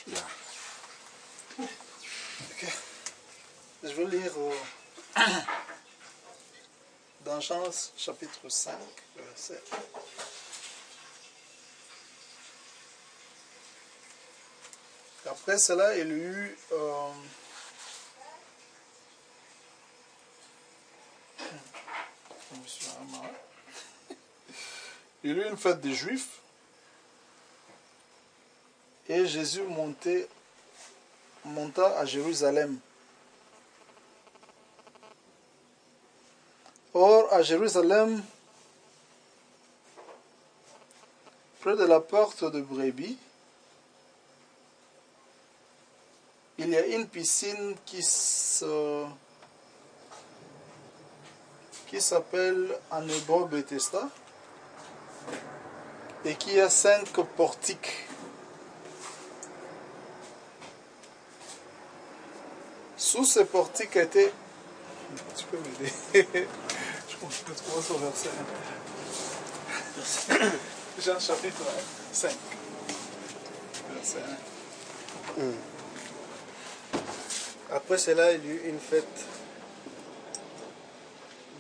Là. Ok. Je vais lire dans Jean chapitre 5, verset. Après cela, il y eut il y eut une fête des Juifs et Jésus monta à Jérusalem. Or, à Jérusalem, près de la porte de Brebis, il y a une piscine qui s'appelle en hébreu Bethesda et qui a 5 portiques. Sous ces portiques étaient... Tu peux m'aider? Je commence au verset 1. Jean chapitre 5. Verset 1. Après cela, il y eut une fête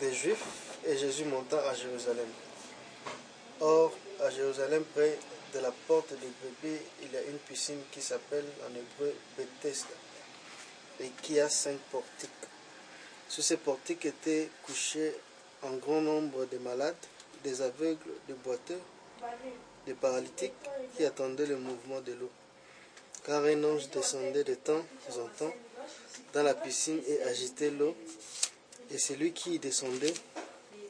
des Juifs et Jésus monta à Jérusalem. Or, à Jérusalem, près de la porte de Brebis, il y a une piscine qui s'appelle en hébreu Bethesda et qui a 5 portiques. Sous ces portiques étaient couchés un grand nombre de malades, des aveugles, des boiteux, des paralytiques qui attendaient le mouvement de l'eau. Car un ange descendait de temps en temps dans la piscine et agitait l'eau, et celui qui y descendait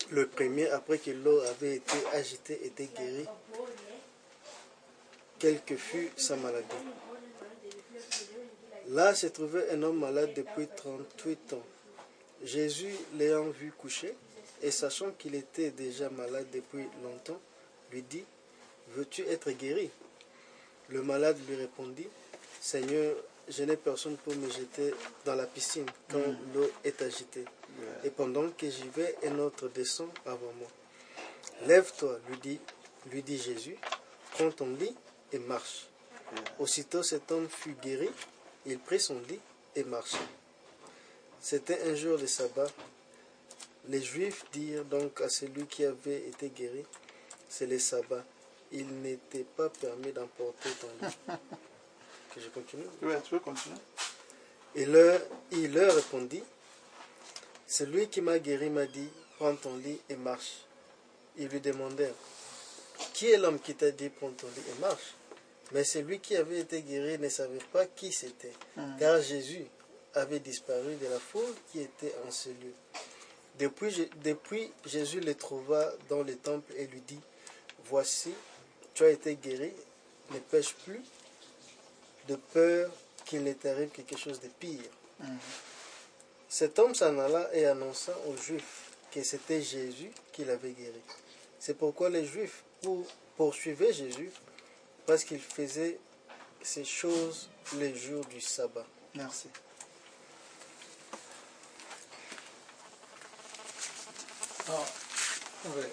le premier après que l'eau avait été agitée était guéri, quelle que fût sa maladie. Là se trouvait un homme malade depuis 38 ans. Jésus, l'ayant vu coucher, et sachant qu'il était déjà malade depuis longtemps, lui dit, « Veux-tu être guéri ?» Le malade lui répondit, « Seigneur, je n'ai personne pour me jeter dans la piscine quand l'eau est agitée. Et pendant que j'y vais, un autre descend avant moi. Lève-toi, lui dit Jésus, prends ton lit et marche. Aussitôt cet homme fut guéri, il prit son lit et marcha. C'était un jour de sabbat. Les Juifs dirent donc à celui qui avait été guéri, c'est le sabbat. Il n'était pas permis d'emporter ton lit. Que je continue? Oui, tu peux continuer. Il leur répondit, celui qui m'a guéri m'a dit, prends ton lit et marche. Ils lui demandèrent, qui est l'homme qui t'a dit, prends ton lit et marche? Mais celui qui avait été guéri ne savait pas qui c'était, car Jésus avait disparu de la foule qui était en ce lieu. Depuis, Jésus le trouva dans le temple et lui dit, voici, tu as été guéri, ne pêche plus, de peur qu'il ne t'arrive quelque chose de pire. Cet homme s'en alla et annonça aux Juifs que c'était Jésus qui l'avait guéri. C'est pourquoi les Juifs poursuivaient Jésus, parce qu'il faisait ces choses les jours du sabbat. Merci. Oui.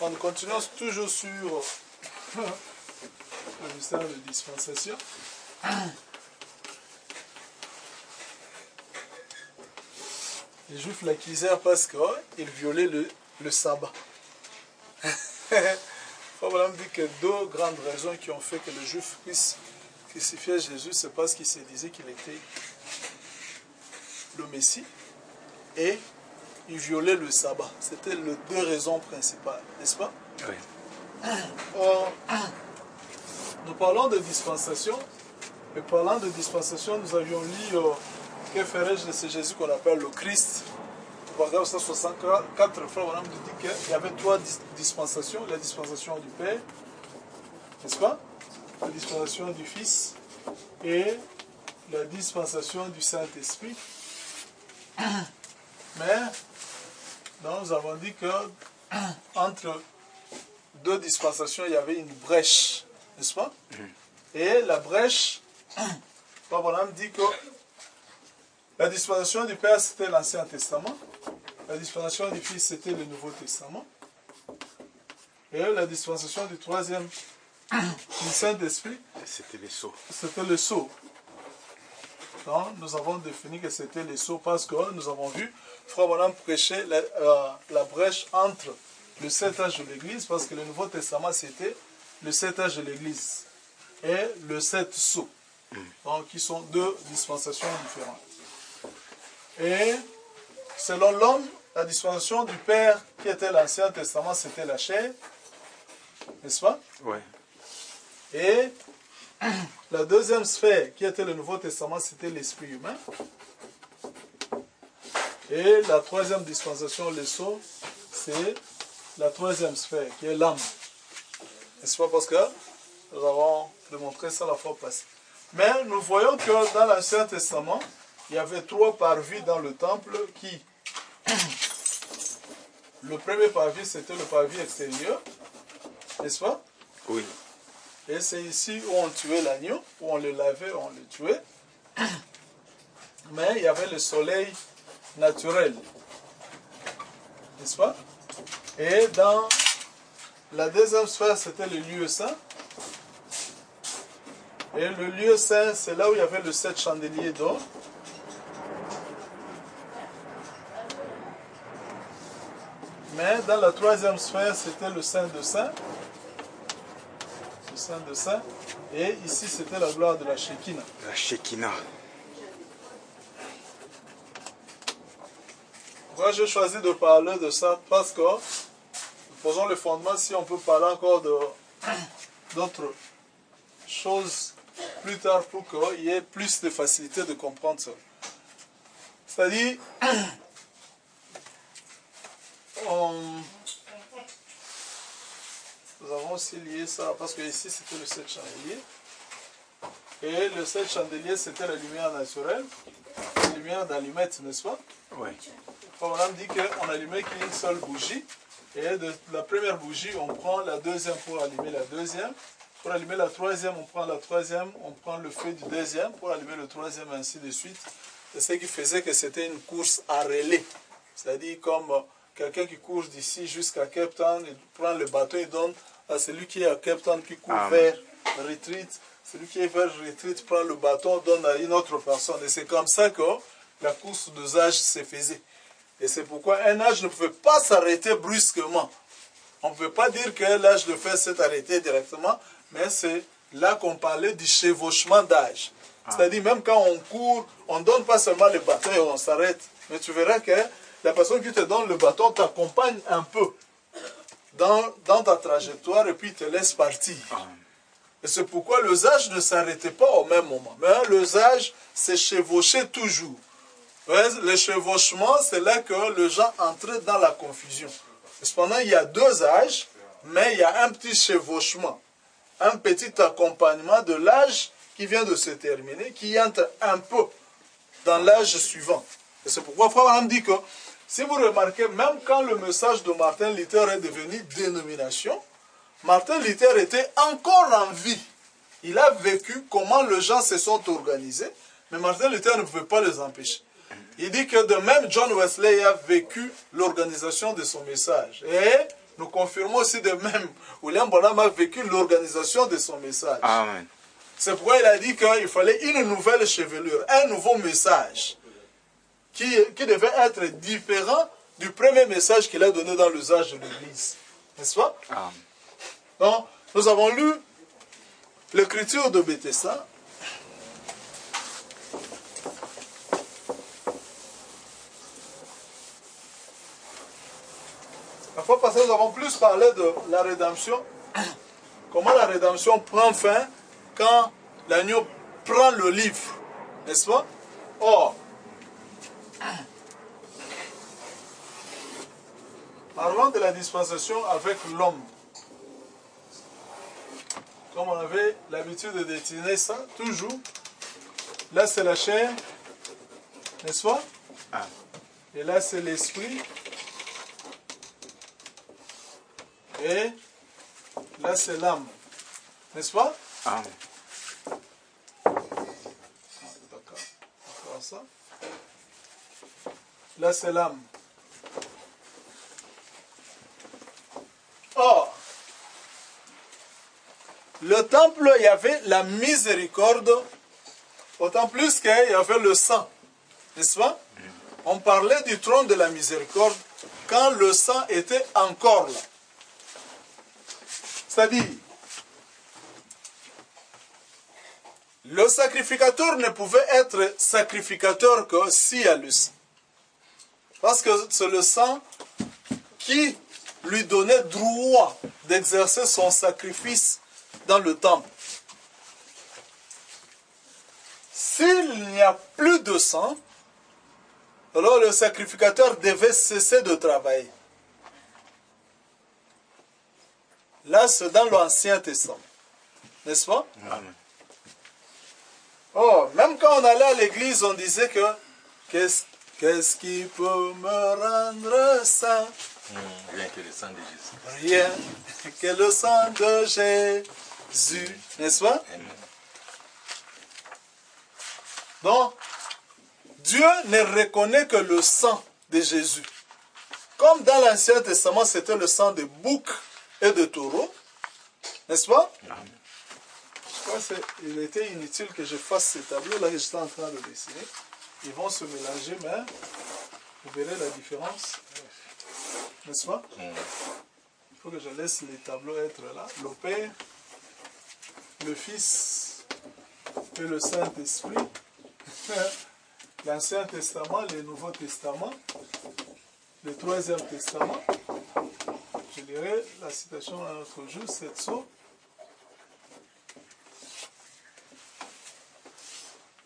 On continue toujours sur le mystère de dispensation. Les Juifs l'accusèrent parce qu'il violait le sabbat. Abraham dit que 2 grandes raisons qui ont fait que les Juifs puissent crucifier Jésus, c'est parce qu'ils se disaient qu'il était le Messie et il violait le sabbat. C'était les 2 raisons principales, n'est-ce pas? Oui. Or, nous parlons de dispensation, et parlant de dispensation, nous avions lu que ferais-je de ce Jésus qu'on appelle le Christ. Paragraphe 164, frère Branham dit qu'il y avait 3 dispensations, la dispensation du Père, n'est-ce pas? La dispensation du Fils et la dispensation du Saint-Esprit. Mais nous avons dit que entre 2 dispensations, il y avait une brèche, n'est-ce pas? Et la brèche, frère Branham dit que la dispensation du Père, c'était l'Ancien Testament. La dispensation du Fils, c'était le Nouveau Testament. Et la dispensation du 3e du Saint-Esprit, c'était les sceaux. C'était le sceau. Donc, nous avons défini que c'était les sceaux parce que nous avons vu Frère Branham prêcher la brèche entre le 7 âges de l'Église, parce que le Nouveau Testament c'était le 7 âges de l'Église et le 7 sceaux, donc qui sont deux dispensations différentes. Et selon l'homme, la dispensation du Père qui était l'Ancien Testament, c'était la chair, n'est-ce pas? Ouais. Et la deuxième sphère qui était le Nouveau Testament, c'était l'esprit humain. Et la troisième dispensation, le sceau, c'est la troisième sphère qui est l'âme. N'est-ce pas? Parce que nous avons démontré ça la fois passée. Mais nous voyons que dans l'Ancien Testament, il y avait trois parvis dans le temple qui... Le premier parvis, c'était le parvis extérieur, n'est-ce pas? Oui. Et c'est ici où on tuait l'agneau, où on le lavait, on le tuait. Mais il y avait le soleil naturel, n'est-ce pas? Et dans la deuxième sphère, c'était le lieu saint. Et le lieu saint, c'est là où il y avait le 7 chandeliers d'or. Mais dans la troisième sphère, c'était le Saint de Saints. Le Saint de Saints. Et ici, c'était la gloire de la Shekinah. La Shekinah. Moi, j'ai choisi de parler de ça parce que nous posons le fondement si on peut parler encore d'autres choses plus tard pour qu'il y ait plus de facilité de comprendre ça. C'est-à-dire, nous avons aussi lié ça parce que ici c'était le 7 chandelier. Et le 7 chandelier c'était la lumière naturelle, la lumière d'allumette, n'est-ce pas? Oui. On dit qu'on n'allumait qu'une seule bougie. Et de la première bougie, on prend la deuxième pour allumer la deuxième. Pour allumer la troisième, on prend la troisième, on prend le feu du deuxième pour allumer le troisième, ainsi de suite. C'est ce qui faisait que c'était une course à relais. C'est-à-dire comme quelqu'un qui court d'ici jusqu'à Cape Town, il prend le bateau, il donne à celui qui est à Cape Town qui court vers Retreat. Celui qui est vers Retreat prend le bâton, donne à une autre personne. Et c'est comme ça que la course des âges se faisait. Et c'est pourquoi un âge ne pouvait pas s'arrêter brusquement. On ne peut pas dire que l'âge de fer s'est arrêté directement, mais c'est là qu'on parlait du chevauchement d'âge. C'est-à-dire même quand on court, on ne donne pas seulement le bâton et on s'arrête. Mais tu verras que la personne qui te donne le bâton t'accompagne un peu dans ta trajectoire et puis te laisse partir. Et c'est pourquoi les âges ne s'arrêtaient pas au même moment. Mais les âges se chevauchaient toujours. Le chevauchement, c'est là que les gens entraient dans la confusion. Cependant, il y a deux âges, mais il y a un petit chevauchement, un petit accompagnement de l'âge qui vient de se terminer, qui entre un peu dans l'âge suivant. Et c'est pourquoi Frère Branham dit que, si vous remarquez, même quand le message de Martin Luther est devenu dénomination, Martin Luther était encore en vie. Il a vécu comment les gens se sont organisés, mais Martin Luther ne pouvait pas les empêcher. Il dit que de même John Wesley a vécu l'organisation de son message. Et nous confirmons aussi de même William Branham a vécu l'organisation de son message. Amen. C'est pourquoi il a dit qu'il fallait une nouvelle chevelure, un nouveau message qui devait être différent du premier message qu'il a donné dans l'usage de l'Église. N'est-ce pas? Amen. Donc, nous avons lu l'écriture de Bethesda. La fois passée, nous avons plus parlé de la rédemption. Comment la rédemption prend fin quand l'agneau prend le livre. N'est-ce pas? Or, parlons de la dispensation avec l'homme. Comme on avait l'habitude de décliner ça, toujours. Là, c'est la chair. N'est-ce pas? Et là, c'est l'esprit. Et là, c'est l'âme. N'est-ce pas? Amen. D'accord. Ça. Là, c'est l'âme. Or, le temple, il y avait la miséricorde, autant plus qu'il y avait le sang. N'est-ce pas? On parlait du trône de la miséricorde quand le sang était encore là. C'est-à-dire, le sacrificateur ne pouvait être sacrificateur que s'il y a le sang. Parce que c'est le sang qui lui donnait droit d'exercer son sacrifice dans le temple. S'il n'y a plus de sang, alors le sacrificateur devait cesser de travailler. Là, c'est dans l'Ancien Testament. N'est-ce pas? Amen. Oh, même quand on allait à l'église, on disait que qu'est-ce qui peut me rendre saint? Rien que le sang de Jésus. Rien que le sang de Jésus. N'est-ce pas? Amen. Donc, Dieu ne reconnaît que le sang de Jésus. Comme dans l'Ancien Testament, c'était le sang de bouc et de taureau. N'est-ce pas? Amen. Je crois qu'il était inutile que je fasse ces tableaux-là que j'étais en train de dessiner. Ils vont se mélanger, mais vous verrez la différence. N'est-ce pas? Il faut que je laisse les tableaux être là. Le Père, le Fils et le Saint-Esprit. L'Ancien Testament, le Nouveau Testament, le Troisième Testament. Je dirais la citation à notre jour, c'est ça.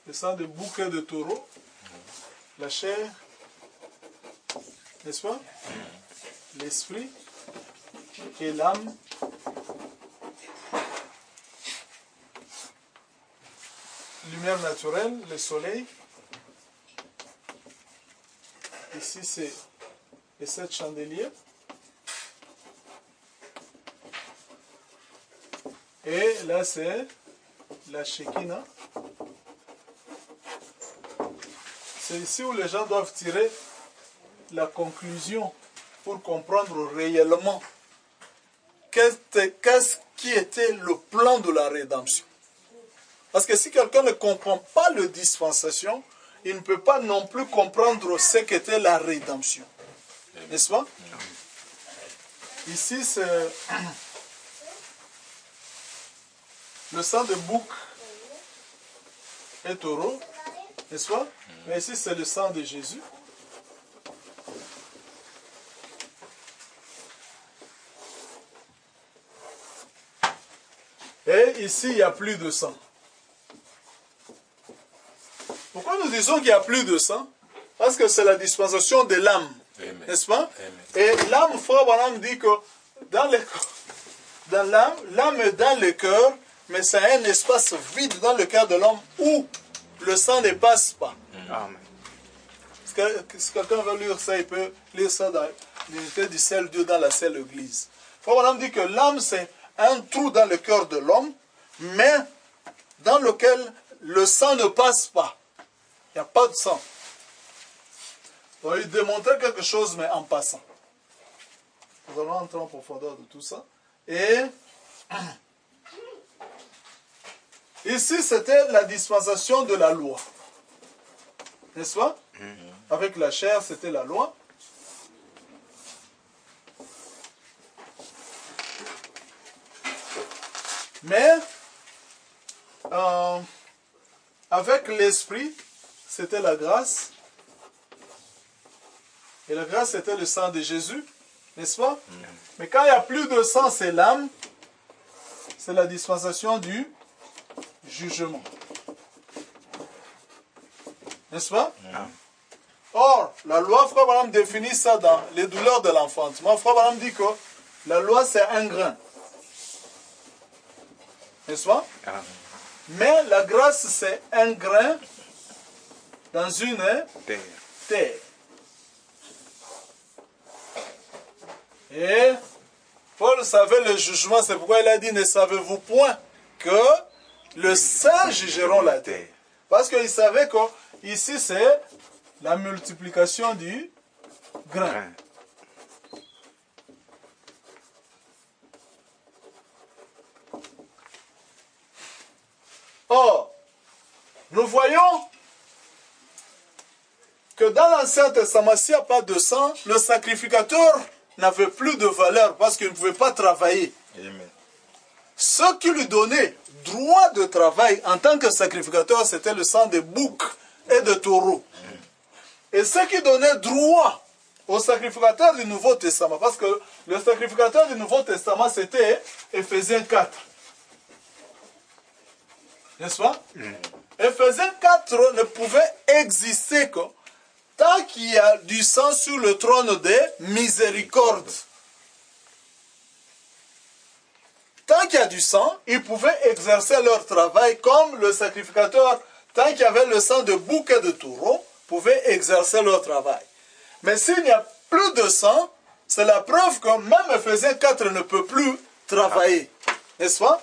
Le sang de bouc et de taureau, la chair, n'est-ce pas? L'esprit et l'âme. Lumière naturelle, le soleil. Ici, c'est les 7 chandeliers. Et là, c'est la Shekinah. C'est ici où les gens doivent tirer la conclusion pour comprendre réellement qu'est-ce qui était le plan de la rédemption. Parce que si quelqu'un ne comprend pas la dispensation, il ne peut pas non plus comprendre ce qu'était la rédemption. N'est-ce pas? Ici, c'est le sang de bouc et taureau, n'est-ce pas? Mais ici, c'est le sang de Jésus. Et ici, il n'y a plus de sang. Pourquoi nous disons qu'il n'y a plus de sang? Parce que c'est la dispensation de l'âme. N'est-ce pas? Amen. Et l'âme, Frère Branham dit que dans l'âme, l'âme est dans le cœur, mais c'est un espace vide dans le cœur de l'homme où le sang ne passe pas. Amen. Si quelqu'un veut lire ça, il peut lire ça dans l'unité du seul Dieu dans la seule Église. Frère Branham dit que l'âme, c'est un trou dans le cœur de l'homme, mais dans lequel le sang ne passe pas. Il n'y a pas de sang. Donc, il démontrait quelque chose, mais en passant. Nous allons entrer en profondeur de tout ça. Et ici, c'était la dispensation de la loi. N'est-ce pas? Avec la chair, c'était la loi. Mais, avec l'esprit, c'était la grâce. Et la grâce, c'était le sang de Jésus. N'est-ce pas? Mais quand il n'y a plus de sang, c'est l'âme. C'est la dispensation du jugement. N'est-ce pas? Or, la loi, Frère Branham définit ça dans les douleurs de l'enfantement. Frère Branham dit que la loi, c'est un grain. N'est-ce pas? Mais la grâce, c'est un grain dans une terre. Et Paul savait le jugement, c'est pourquoi il a dit, ne savez-vous point que le saint jugeront la terre. Parce qu'il savait que ici c'est la multiplication du grain. Or, nous voyons que dans l'Ancien Testament, s'il n'y a pas de sang, le sacrificateur n'avait plus de valeur parce qu'il ne pouvait pas travailler. Amen. Ce qui lui donnait droit de travail en tant que sacrificateur, c'était le sang de boucs et de taureaux. Et ce qui donnait droit au sacrificateur du Nouveau Testament, parce que le sacrificateur du Nouveau Testament, c'était Éphésiens 4. N'est-ce pas? Éphésiens 4 ne pouvait exister que tant qu'il y a du sang sur le trône des miséricordes. Tant qu'il y a du sang, ils pouvaient exercer leur travail comme le sacrificateur, tant qu'il y avait le sang de bouc et de taureau, pouvaient exercer leur travail. Mais s'il n'y a plus de sang, c'est la preuve que même Éphésiens 4 ne peut plus travailler. N'est-ce pas?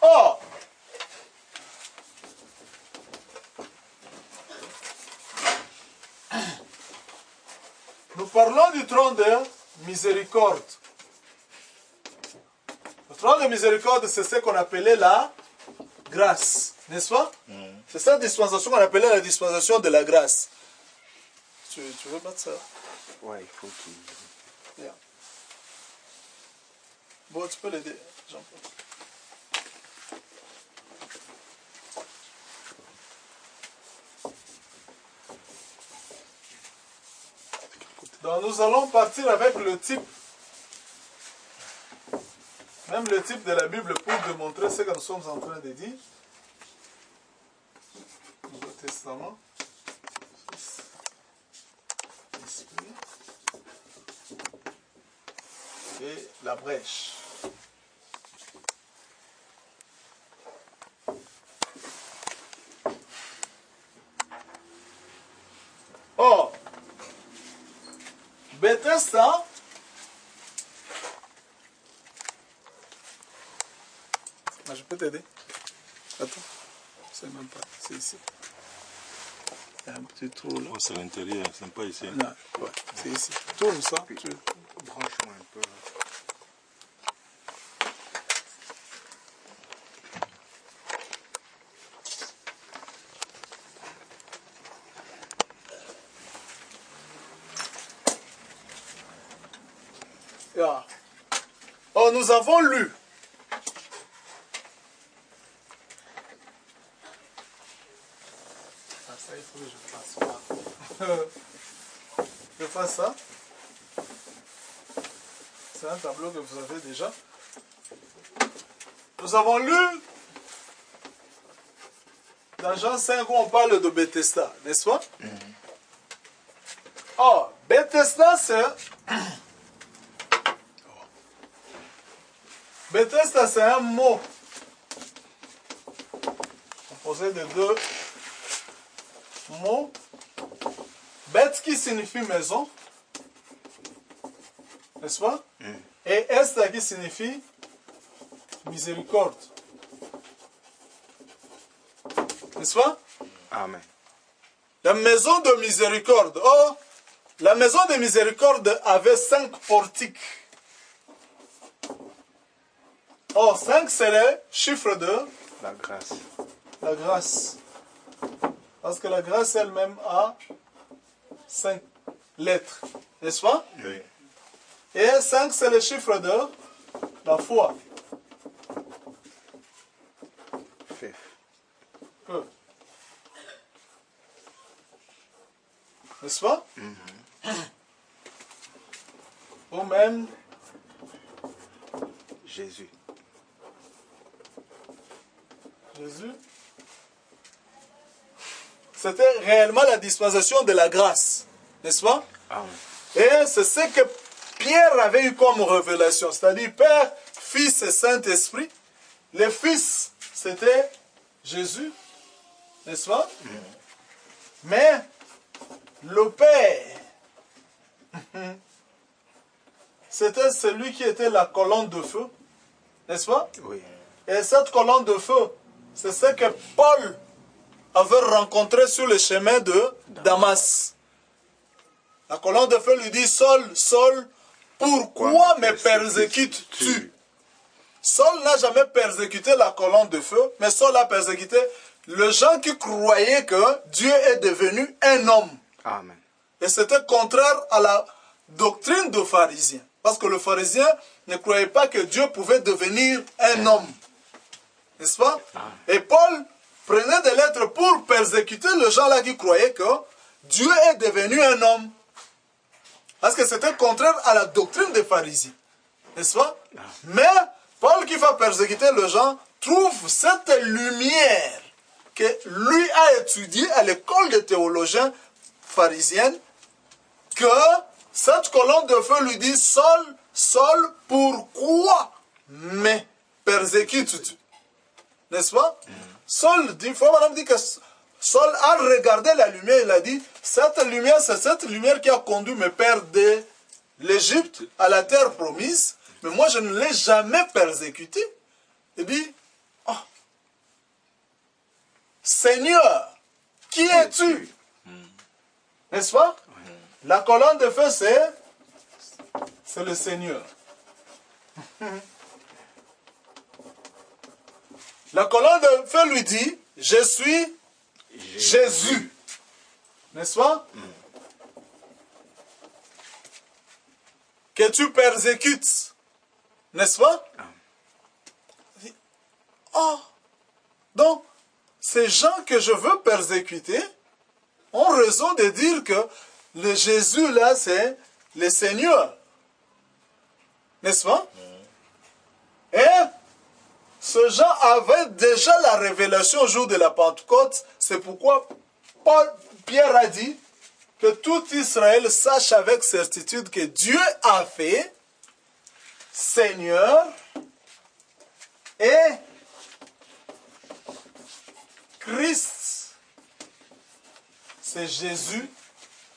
Or, nous parlons du trône de miséricorde. Le trône de miséricorde, c'est ce qu'on appelait la grâce, n'est-ce pas? C'est cette dispensation qu'on appelait la dispensation de la grâce. Tu veux battre ça? Ouais, il faut qu'il... Yeah. Bon, tu peux l'aider, Jean-Paul. Donc nous allons partir avec le type, même le type de la Bible pour démontrer ce que nous sommes en train de dire. Nouveau Testament. Fils, Esprit. Et la brèche. Or, Bethesda, je peux t'aider. Attends, c'est même pas, c'est ici. Il y a un petit trou là. Oh, c'est l'intérieur, c'est pas ici. Non, ouais, c'est ici. Tourne ça. Branche-moi un peu. Yeah. Oh, nous avons lu. Ah, ça, il faut que je fasse ça. Je fasse ça. C'est un tableau que vous avez déjà. Nous avons lu dans Jean 5 où on parle de Bethesda, n'est-ce pas? Oh, Bethesda, c'est... Bethesda, c'est un mot composé de deux mots. Beth qui signifie maison, n'est-ce pas? Et Esda qui signifie miséricorde. N'est-ce pas? Amen. La maison de miséricorde. Oh, la maison de miséricorde avait 5 portiques. Oh, 5 c'est le chiffre de La grâce. la grâce. Parce que la grâce elle-même a 5 lettres. N'est-ce pas? Oui. Et 5 c'est le chiffre de la foi. Fif. Peu. N'est-ce pas? Ou même Jésus. Jésus. C'était réellement la dispensation de la grâce. N'est-ce pas? Amen. Et c'est ce que Pierre avait eu comme révélation. C'est-à-dire Père, Fils et Saint-Esprit. Le Fils, c'était Jésus. N'est-ce pas? Mais le Père, c'était celui qui était la colonne de feu. N'est-ce pas? Oui. Et cette colonne de feu, c'est ce que Paul avait rencontré sur le chemin de Damas. La colonne de feu lui dit, Saul, Saul, pourquoi me persécutes-tu? Saul n'a jamais persécuté la colonne de feu, mais Saul a persécuté les gens qui croyaient que Dieu est devenu un homme. Amen. Et c'était contraire à la doctrine des pharisiens. Parce que le pharisien ne croyait pas que Dieu pouvait devenir un homme. N'est-ce pas? Et Paul prenait des lettres pour persécuter les gens-là qui croyaient que Dieu est devenu un homme. Parce que c'était contraire à la doctrine des pharisiens. N'est-ce pas? Mais Paul qui va persécuter les gens trouve cette lumière que lui a étudiée à l'école des théologiens pharisiennes, que cette colonne de feu lui dit, Saul, Saul, pourquoi me persécutes-tu? N'est-ce pas? Saul dit, madame dit que Saul a regardé la lumière, il a dit, cette lumière, c'est cette lumière qui a conduit mes pères de l'Égypte à la terre promise, mais moi je ne l'ai jamais persécuté. Il dit, oh, Seigneur, qui es-tu? N'est-ce pas? La colonne de feu, c'est le Seigneur. La colonne de feu lui dit, je suis Jésus. N'est-ce pas? Que tu persécutes. N'est-ce pas? Oh, donc, ces gens que je veux persécuter ont raison de dire que le Jésus là, c'est le Seigneur. N'est-ce pas? Et ce gens avaient déjà la révélation au jour de la Pentecôte. C'est pourquoi Pierre a dit que tout Israël sache avec certitude que Dieu a fait Seigneur et Christ. C'est Jésus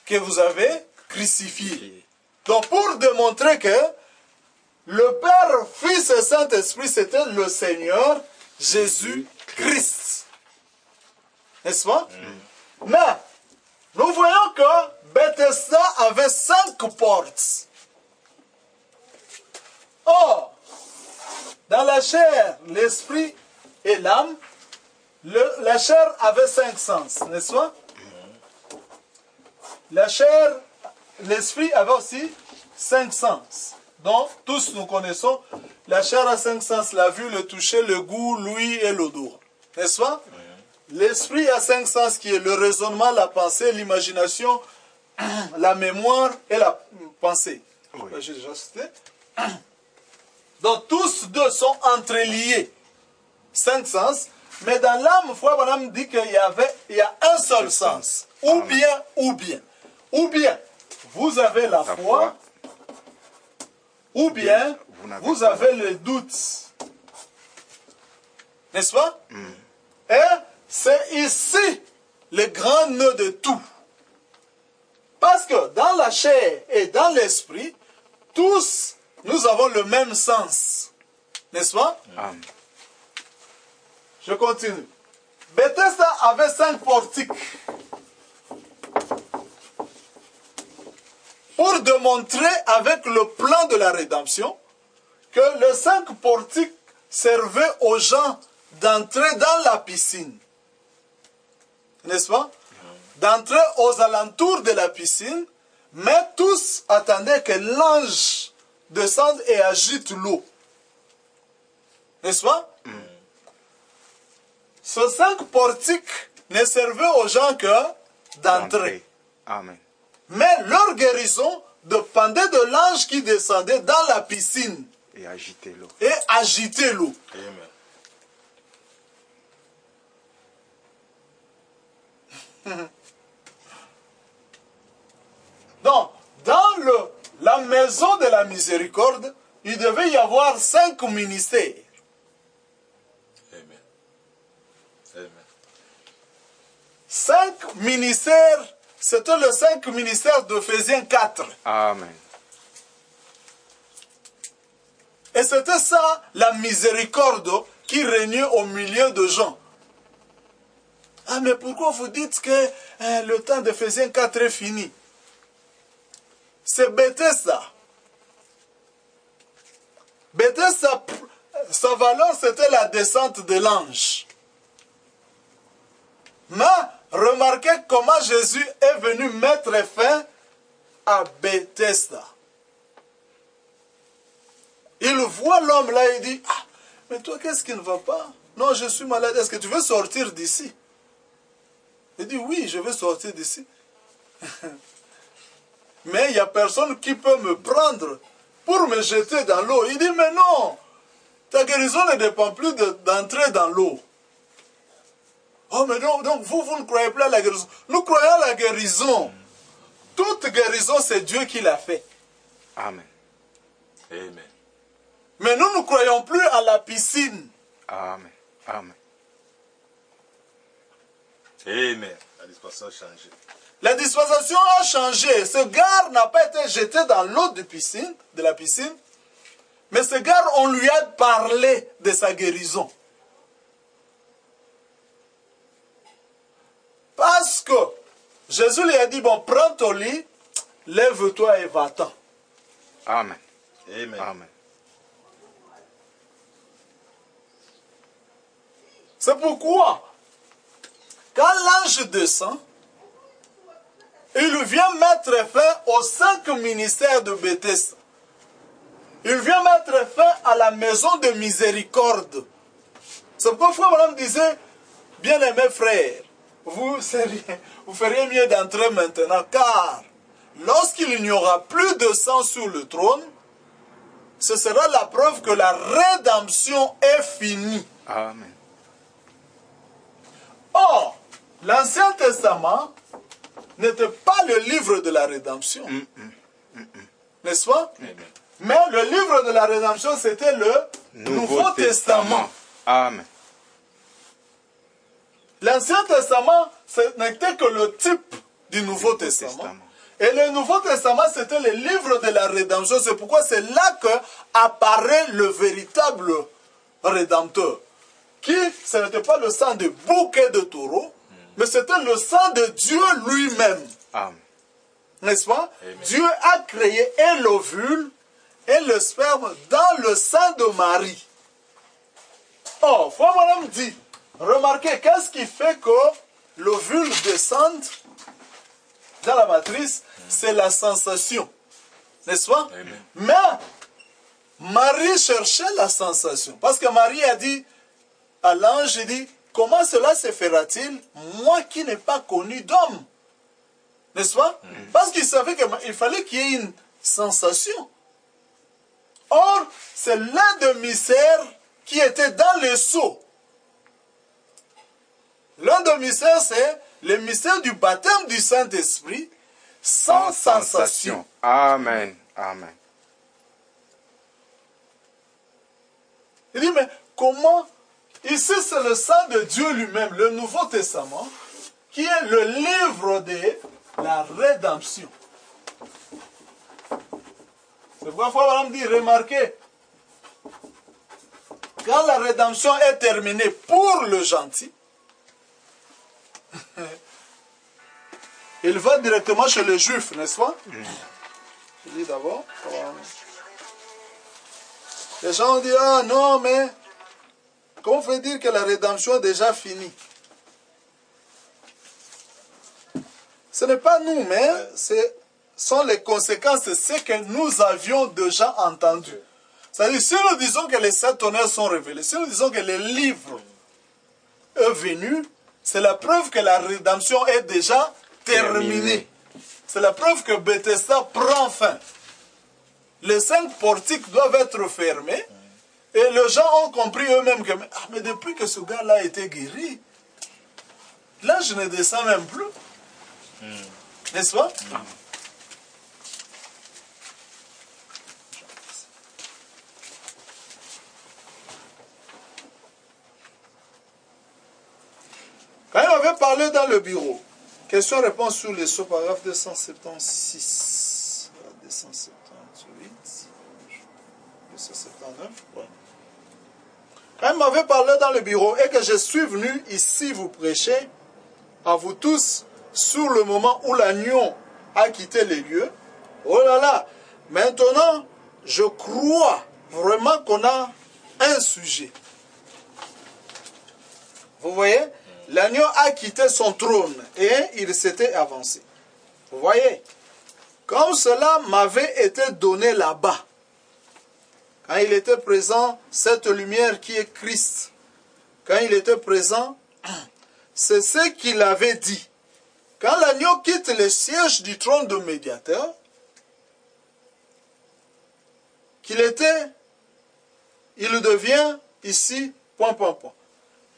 que vous avez crucifié. Donc pour démontrer que le Père, Fils et Saint-Esprit, c'était le Seigneur Jésus-Christ. N'est-ce pas? Mais nous voyons que Bethesda avait 5 portes. Or, dans la chair, l'esprit et l'âme, la chair avait 5 sens, n'est-ce pas? La chair, l'esprit avait aussi 5 sens. Donc, tous nous connaissons, la chair a 5 sens, la vue, le toucher, le goût, l'ouïe et l'odorat. N'est-ce pas? L'esprit a 5 sens qui est le raisonnement, la pensée, l'imagination, la mémoire et la pensée. Oui. J'ai déjà cité. Donc, tous deux sont entreliés. 5 sens. Mais dans l'âme, Madame dit qu'il y a un seul sens. Ou bien. Ou bien, vous avez la foi. Ou bien, vous avez le doute. N'est-ce pas? Et c'est ici le grand nœud de tout. Parce que dans la chair et dans l'esprit, tous, nous avons le même sens. N'est-ce pas? Amen. Je continue. Bethesda avait 5 portiques. Pour démontrer avec le plan de la rédemption que les 5 portiques servaient aux gens d'entrer dans la piscine. N'est-ce pas? D'entrer aux alentours de la piscine, mais tous attendaient que l'ange descende et agite l'eau. N'est-ce pas? Ces 5 portiques ne servaient aux gens que d'entrer. Amen. Mais leur guérison dépendait de l'ange qui descendait dans la piscine. Et agiter l'eau. Et agiter l'eau. Donc, dans la maison de la miséricorde, il devait y avoir 5 ministères. Amen. Amen. 5 ministères, c'était le 5 ministères d'Éphésiens 4. Amen. Et c'était ça, la miséricorde qui régnait au milieu de gens. Ah, mais pourquoi vous dites que le temps d'Éphésiens 4 est fini? C'est Bethesda. Bethesda sa valeur, c'était la descente de l'ange. Mais remarquez comment Jésus est venu mettre fin à Bethesda. Il voit l'homme là, il dit, ah, mais toi, qu'est-ce qui ne va pas? Non, je suis malade, est-ce que tu veux sortir d'ici? Il dit, oui, je veux sortir d'ici. Mais il n'y a personne qui peut me prendre pour me jeter dans l'eau. Il dit, mais non, ta guérison ne dépend plus d'entrer dans l'eau. Oh, mais non, donc vous ne croyez plus à la guérison. Nous croyons à la guérison. Toute guérison, c'est Dieu qui l'a fait. Amen. Amen. Mais nous ne croyons plus à la piscine. Amen. Amen. Amen. La dispensation a changé. La dispensation a changé. Ce gars n'a pas été jeté dans l'eau de la piscine. Mais ce gars, on lui a parlé de sa guérison. Parce que Jésus lui a dit, bon, prends ton lit, lève-toi et va-t'en. Amen. Amen. Amen. C'est pourquoi, quand l'ange descend, il vient mettre fin aux 5 ministères de Bethesda. Il vient mettre fin à la maison de miséricorde. C'est pourquoi Frère Branham disait, bien-aimés frères, vous feriez mieux d'entrer maintenant, car lorsqu'il n'y aura plus de sang sur le trône, ce sera la preuve que la rédemption est finie. Amen. Or, l'Ancien Testament n'était pas le livre de la rédemption. N'est-ce pas? Amen. Mais le livre de la rédemption, c'était le Nouveau Testament. Amen. L'Ancien Testament, ce n'était que le type du Nouveau Testament. Et le Nouveau Testament, c'était le livre de la rédemption. C'est pourquoi c'est là que apparaît le véritable Rédempteur. Qui, ce n'était pas le sang de bouc et de taureau, mais c'était le sang de Dieu lui-même. Amen. N'est-ce pas? Amen. Dieu a créé et l'ovule et le sperme dans le sein de Marie. Oh, Frère Branham dit, remarquez, qu'est-ce qui fait que l'ovule descende dans la matrice? C'est la sensation. N'est-ce pas? Amen. Mais Marie cherchait la sensation. Parce que Marie a dit à l'ange, il dit, comment cela se fera-t-il, moi qui n'ai pas connu d'homme? N'est-ce pas? Parce qu'il savait qu'il fallait qu'il y ait une sensation. Or, c'est l'un des mystères qui était dans le seau. L'un des mystères, c'est le mystère du baptême du Saint-Esprit sans sensation. Amen. Amen. Il dit, mais comment? Ici, c'est le sang de Dieu lui-même, le Nouveau Testament, qui est le livre de la rédemption. C'est pourquoi Frère Branham dit, remarquez, quand la rédemption est terminée pour le gentil, il va directement chez les Juifs, n'est-ce pas? Je dis d'abord. Les gens ont dit, ah non, mais comment fait dire que la rédemption est déjà finie? Ce n'est pas nous, mais ce sont les conséquences de ce que nous avions déjà entendu. C'est-à-dire, si nous disons que les 7 tonnerres sont révélés, si nous disons que le livre est venu, c'est la preuve que la rédemption est déjà terminée. C'est la preuve que Bethesda prend fin. Les 5 portiques doivent être fermés. Et les gens ont compris eux-mêmes que mais depuis que ce gars-là a été guéri, là je ne descends même plus. N'est-ce pas? Quand il m'avait parlé dans le bureau, question-réponse sur les sceaux, paragraphe 276. 278. 279. Ouais. Quand il m'avait parlé dans le bureau et que je suis venu ici vous prêcher, à vous tous, sur le moment où l'agneau a quitté les lieux, oh là là, maintenant, je crois vraiment qu'on a un sujet. Vous voyez? L'agneau a quitté son trône et il s'était avancé. Vous voyez? Comme cela m'avait été donné là-bas, quand il était présent, cette lumière qui est Christ, quand il était présent, c'est ce qu'il avait dit. Quand l'agneau quitte le siège du trône de médiateur, il devient ici, ...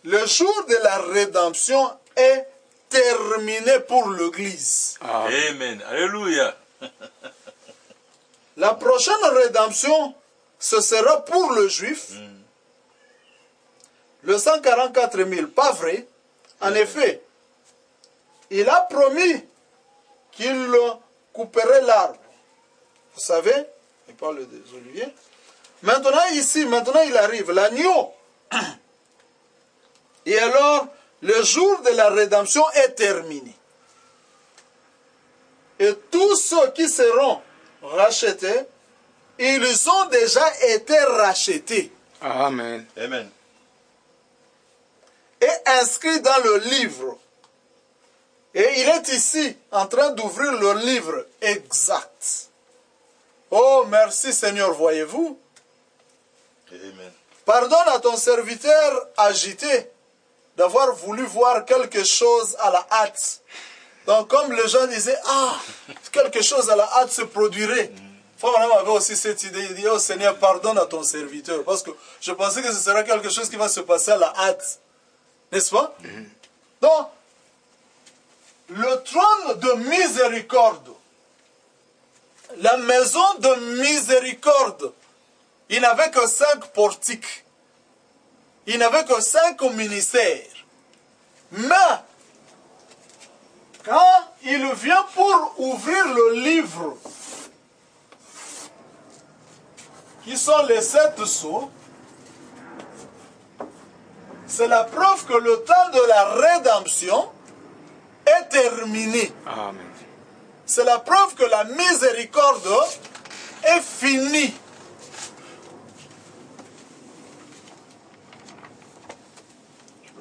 Le jour de la rédemption est terminé pour l'Église. Amen. Alléluia. La prochaine rédemption, ce sera pour le juif. Le 144 000, pas vrai. En effet, il a promis qu'il couperait l'arbre. Vous savez, il parle des oliviers. Maintenant, il arrive, l'agneau. Et alors, le jour de la rédemption est terminé. Et tous ceux qui seront rachetés, ils ont déjà été rachetés. Amen. Amen. Et inscrits dans le livre. Et il est ici en train d'ouvrir le livre exact. Oh, merci Seigneur, voyez-vous. Amen. Pardonne à ton serviteur agité d'avoir voulu voir quelque chose à la hâte. Donc comme les gens disaient, quelque chose à la hâte se produirait. Frère avait aussi cette idée, il dit, oh Seigneur, pardonne à ton serviteur. Parce que je pensais que ce sera quelque chose qui va se passer à la hâte. N'est-ce pas? Donc, le trône de miséricorde, la maison de miséricorde, il n'avait que 5 portiques. Il n'avait que 5 ministères. Mais, quand il vient pour ouvrir le livre, qui sont les 7 sceaux, c'est la preuve que le temps de la rédemption est terminé. Amen. C'est la preuve que la miséricorde est finie.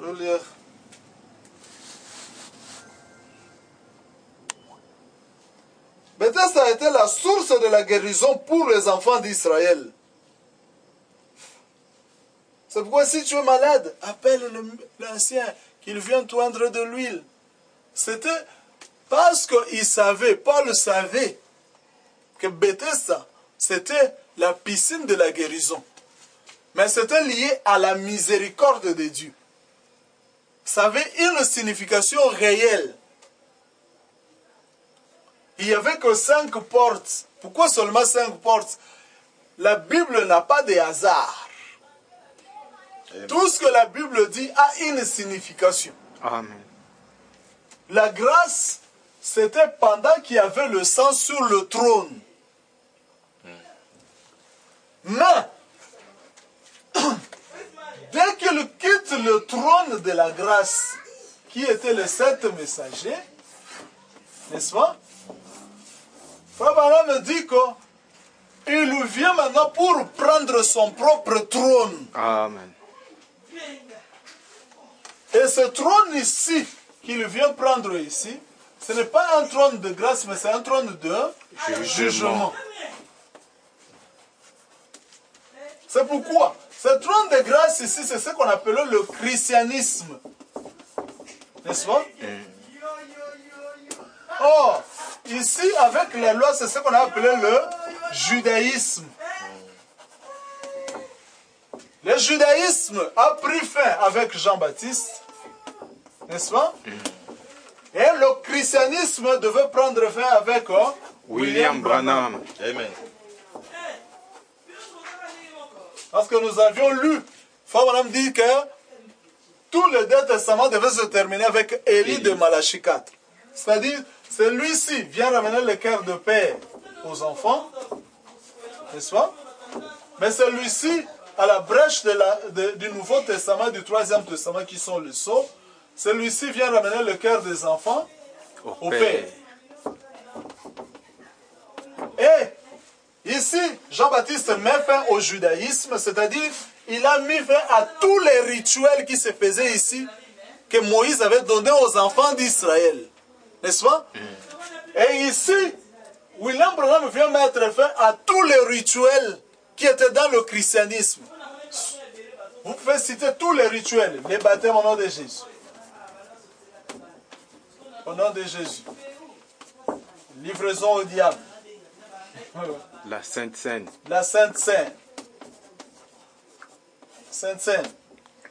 Je vais lire. Bethesda a été la source de la guérison pour les enfants d'Israël. C'est pourquoi si tu es malade, appelle l'ancien, qu'il vienne toindre de l'huile. C'était parce qu'il savait, Paul savait, que Bethesda, c'était la piscine de la guérison. Mais c'était lié à la miséricorde de Dieu. Ça avait une signification réelle. Il n'y avait que 5 portes. Pourquoi seulement 5 portes? La Bible n'a pas de hasard. Amen. Tout ce que la Bible dit a une signification. Amen. La grâce, c'était pendant qu'il y avait le sang sur le trône. Mais, dès qu'il quitte le trône de la grâce, qui était les 7 messagers, n'est-ce pas? Frère Branham dit qu'il vient maintenant pour prendre son propre trône. Amen. Et ce trône ici, qu'il vient prendre ici, ce n'est pas un trône de grâce, mais c'est un trône de jugement. C'est pourquoi ce trône de grâce ici, c'est ce qu'on appelait le christianisme. N'est-ce pas? Or, ici, avec la loi, c'est ce qu'on a appelé le judaïsme. Le judaïsme a pris fin avec Jean-Baptiste, n'est-ce pas? Et le christianisme devait prendre fin avec William Branham. Amen. Parce que nous avions lu, Frère Branham dit que tout le deux testaments devait se terminer avec Élie de Malachie 4. C'est-à-dire, celui-ci vient ramener le cœur de père aux enfants, n'est-ce pas? Mais celui-ci, à la brèche du Nouveau Testament, du Troisième Testament, qui sont les sceaux, celui-ci vient ramener le cœur des enfants au père. Et ici, Jean-Baptiste met fin au judaïsme, c'est-à-dire, il a mis fin à tous les rituels qui se faisaient ici, que Moïse avait donné aux enfants d'Israël. N'est-ce pas? Et ici, William Branham vient mettre fin à tous les rituels qui étaient dans le christianisme. Vous pouvez citer tous les rituels, les baptêmes au nom de Jésus. Au nom de Jésus. Livraison au diable. La Sainte Seine. La Sainte Seine. Sainte Seine.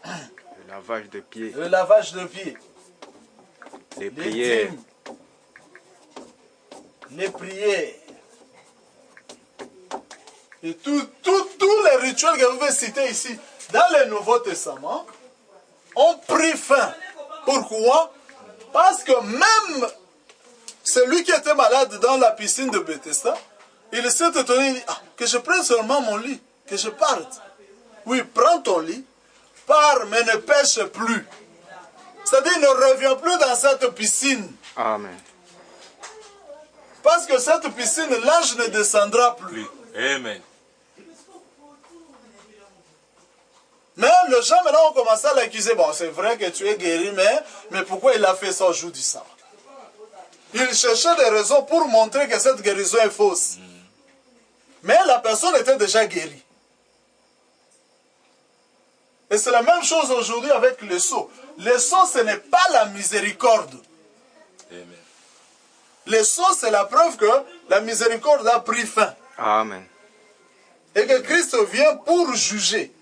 Le lavage de pieds. Le lavage de pieds. Les prières. dîmes, les prières. Et tous les rituels que vous pouvez citer ici, dans le Nouveau Testament, ont pris fin. Pourquoi? Parce que même celui qui était malade dans la piscine de Bethesda, il s'est étonné, il dit, que je prenne seulement mon lit, que je parte. Oui, prends ton lit, pars, mais ne pêche plus. C'est-à-dire, ne reviens plus dans cette piscine. Amen. Parce que cette piscine, l'ange ne descendra plus. Amen. Mais les gens maintenant ont commencé à l'accuser. Bon, c'est vrai que tu es guéri, mais pourquoi il a fait ça au jour du sabbat? Il cherchait des raisons pour montrer que cette guérison est fausse. Mais la personne était déjà guérie. Et c'est la même chose aujourd'hui avec le sceau. Le sceau, ce n'est pas la miséricorde. Amen. Le sceau, c'est la preuve que la miséricorde a pris fin. Amen. Et que Christ vient pour juger.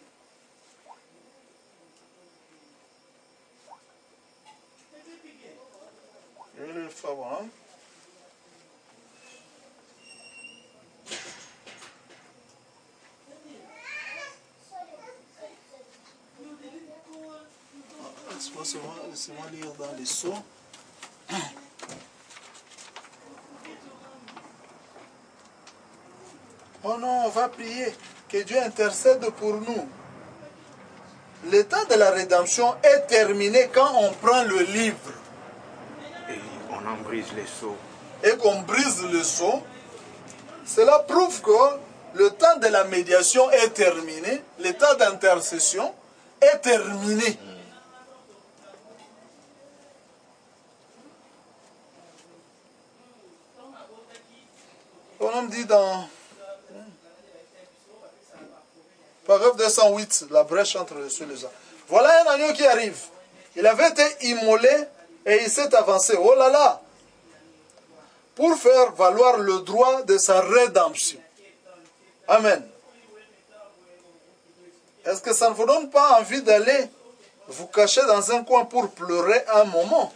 Laissez-moi lire dans les sceaux. Oh non, on va prier. Que Dieu intercède pour nous. L'état de la rédemption est terminé quand on prend le livre. Et on en brise les seaux. Et qu'on brise le sceau. Cela prouve que le temps de la médiation est terminé. L'état d'intercession est terminé. On me dit dans paragraphe 208, la brèche entre les cieux et les hommes. Voilà un agneau qui arrive. Il avait été immolé et il s'est avancé. Oh là là! Pour faire valoir le droit de sa rédemption. Amen. Est-ce que ça ne vous donne pas envie d'aller vous cacher dans un coin pour pleurer un moment?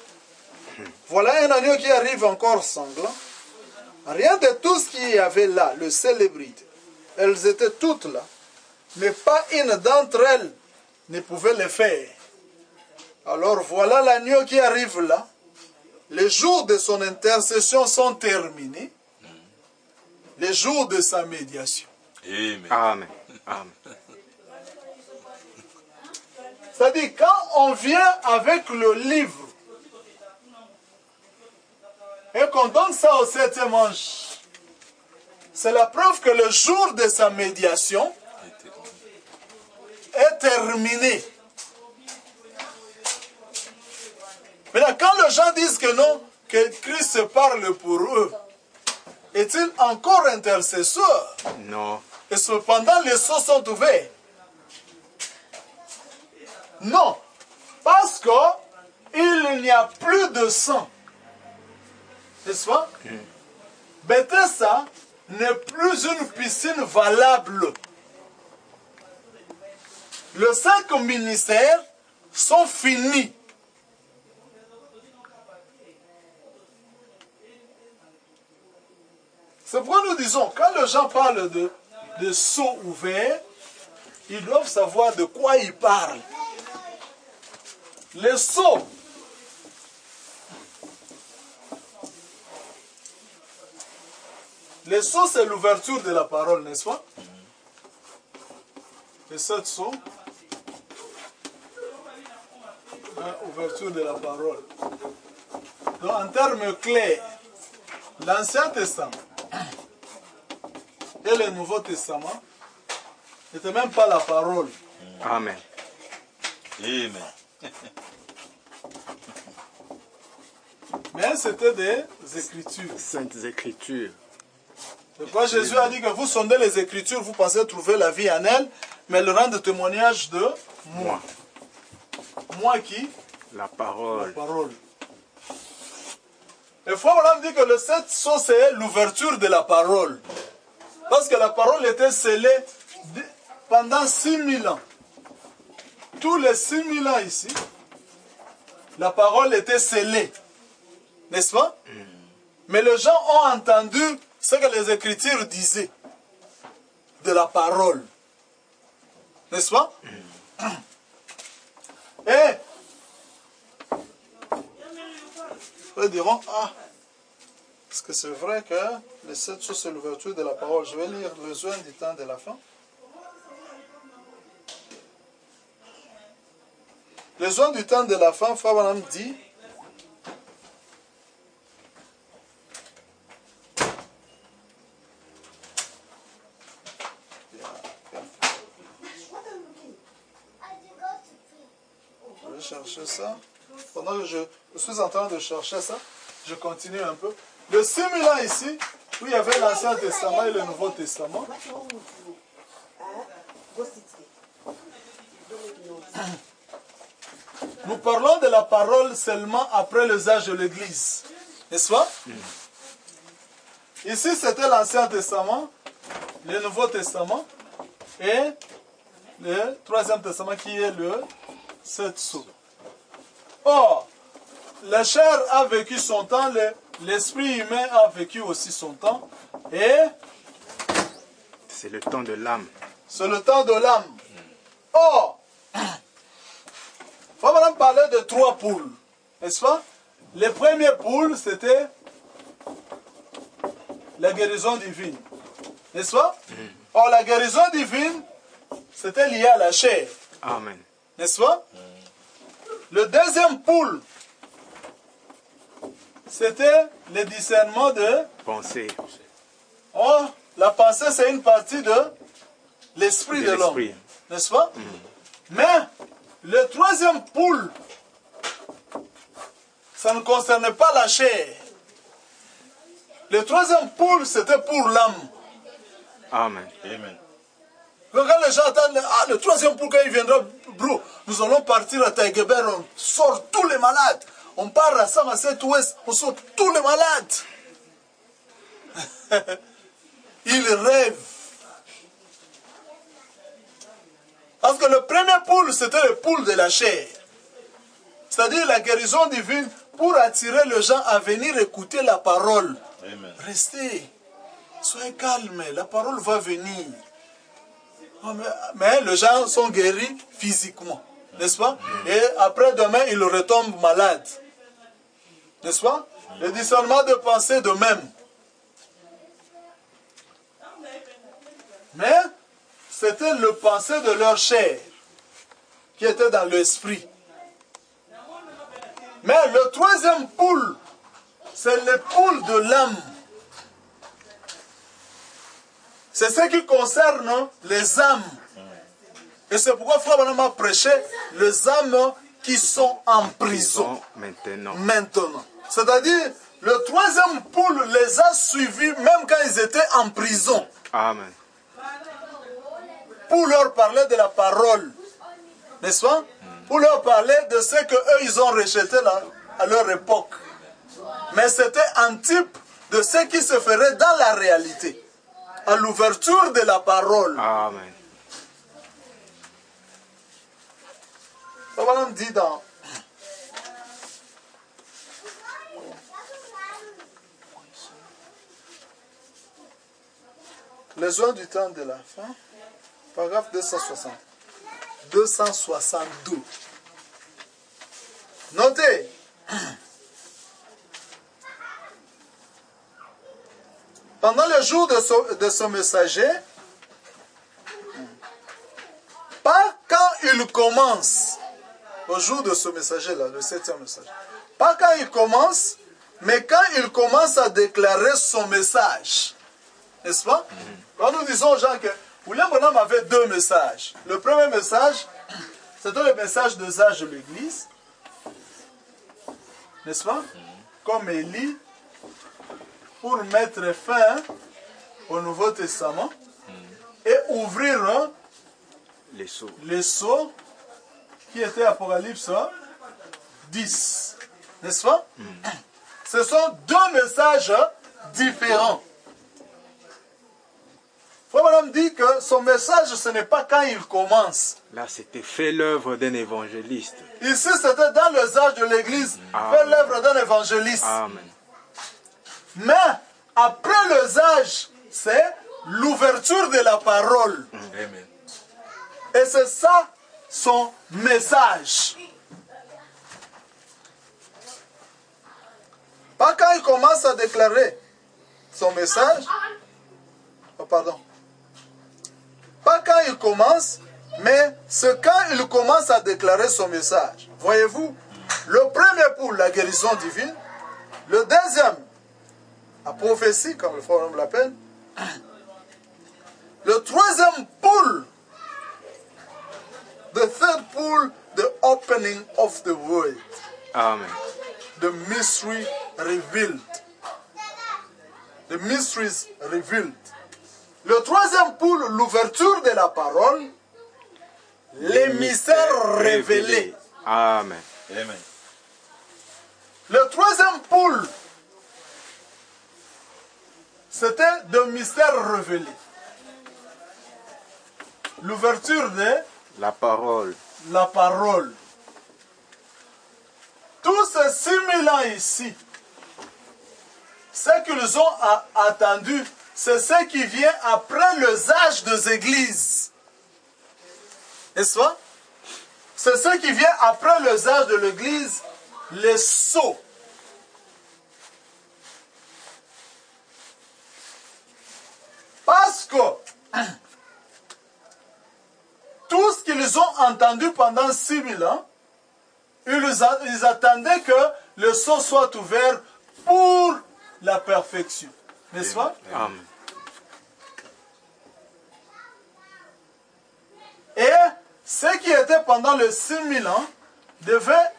Voilà un agneau qui arrive encore sanglant. Rien de tout ce qu'il y avait là, le célébrité. Elles étaient toutes là. Mais pas une d'entre elles ne pouvait le faire. Alors voilà l'agneau qui arrive là. Les jours de son intercession sont terminés. Les jours de sa médiation. Amen. Amen. Amen. C'est-à-dire, quand on vient avec le livre et qu'on donne ça au 7e ange, c'est la preuve que le jour de sa médiation est terminé. Maintenant, quand les gens disent que non, que Christ parle pour eux, est-il encore intercesseur? Non. Et cependant, les sceaux sont ouverts. Non, parce qu'il n'y a plus de sang. N'est-ce pas? Bethesda n'est plus une piscine valable. Les 5 ministères sont finis. C'est pourquoi nous disons, quand les gens parlent de sceaux ouverts, ils doivent savoir de quoi ils parlent. Les sceaux. Les sceaux, c'est l'ouverture de la parole, n'est-ce pas? Les 7 sceaux. Ouverture de la parole. Donc, en termes clairs, l'Ancien Testament et le Nouveau Testament n'étaient même pas la parole. Amen. Amen. Mais c'était des Écritures. Saintes Écritures. Et quand Jésus a dit que vous sondez les Écritures, vous pensez trouver la vie en elles, mais elles rendent témoignage de moi. Moi qui? La parole. La parole. Et Frère Branham dit que le 7 sceaux, c'est l'ouverture de la parole. Parce que la parole était scellée pendant 6000 ans. Tous les 6000 ans ici, la parole était scellée. N'est-ce pas? Mais les gens ont entendu ce que les Écritures disaient de la parole. N'est-ce pas? Et ils diront, ah, parce que c'est vrai que les 7 choses, c'est l'ouverture de la parole. Je vais lire le Besoin du temps de la fin. Le Besoin du temps de la fin, Frère Branham dit, je vais chercher ça. Pendant que je suis en train de chercher ça, je continue un peu. Le 6000 ans ici, où il y avait l'Ancien Testament et le Nouveau Testament. Nous parlons de la parole seulement après l'usage de l'Église. N'est-ce pas? Ici, c'était l'Ancien Testament, le Nouveau Testament et le Troisième Testament qui est le 7 sceaux. Or, la chair a vécu son temps, l'esprit humain a vécu aussi son temps, et c'est le temps de l'âme. C'est le temps de l'âme. Or, on va parler de 3 poules, n'est-ce pas? Les premières poules, c'était la guérison divine, n'est-ce pas? Or, la guérison divine, c'était lié à la chair. Amen. N'est-ce pas? Le deuxième poule, c'était le discernement de pensée. Oh, la pensée, c'est une partie de l'esprit de l'homme. N'est-ce pas? Mais le troisième poule, ça ne concernait pas la chair. Le troisième poule, c'était pour l'âme. Amen. Amen. Quand les gens attendent, ah, le troisième poule, quand il viendra, bro, nous allons partir à Taïgeber, on sort tous les malades. On part à Samasset-Ouest, on sort tous les malades. Il rêve. Parce que le premier poule, c'était le poule de la chair. C'est-à-dire la guérison divine pour attirer les gens à venir écouter la parole. Amen. Restez, soyez calmes, la parole va venir. Mais les gens sont guéris physiquement, n'est-ce pas? Et après demain, ils retombent malades. N'est-ce pas? Le discernement de pensée de même. Mais c'était le pensée de leur chair qui était dans l'esprit. Mais le troisième poule, c'est le poule de l'âme. C'est ce qui concerne les âmes. Et c'est pourquoi Frère Branham a prêché les âmes qui sont en prison maintenant. C'est-à-dire, le troisième poule les a suivis même quand ils étaient en prison. Amen. Pour leur parler de la parole. N'est-ce pas? Pour leur parler de ce qu'eux, ils ont rejeté à leur époque. Mais c'était un type de ce qui se ferait dans la réalité. À l'ouverture de la parole. Amen. On dit dans les joints du temps de la fin, paragraphe 260. 262. Notez. Pendant le jour de ce messager, pas quand il commence, au jour de ce messager-là, le 7e message, pas quand il commence, mais quand il commence à déclarer son message. N'est-ce pas? Quand nous disons aux gens que William Branham avait deux messages. Le premier message, c'était le message des âges de l'Église. N'est-ce pas? Comme Élie, pour mettre fin au Nouveau Testament et ouvrir les sceaux qui étaient Apocalypse 10. N'est-ce pas? Ce sont deux messages différents. Frère Branham dit que son message, ce n'est pas quand il commence. Là, c'était fait l'œuvre d'un évangéliste. Ici, c'était dans les âges de l'Église, fait l'œuvre d'un évangéliste. Amen. Mais après les âges, c'est l'ouverture de la parole. Amen. Et c'est ça son message. Pas quand il commence à déclarer son message. Oh, pardon. Pas quand il commence, mais c'est quand il commence à déclarer son message. Voyez-vous, le premier pour la guérison divine, le deuxième, la prophétie, comme le frère l'appelle, le troisième pool, the third pool, the opening of the word. Amen. The mystery revealed. The mysteries revealed. Le troisième pool, l'ouverture de la parole, les mystères révélés. Amen. Amen. Le troisième pool, c'était de mystères révélés. L'ouverture de La parole. la parole. Tous ces 6000 ans ici, ce qu'ils ont attendu, c'est ce qui vient après les âges des églises. N'est-ce pas? C'est ce qui vient après les âges de l'église, les sceaux. Parce que tout ce qu'ils ont entendu pendant 6000 ans, ils attendaient que le sceau soit ouvert pour la perfection. N'est-ce pas? Amen. Et ce qui était pendant les 6000 ans devait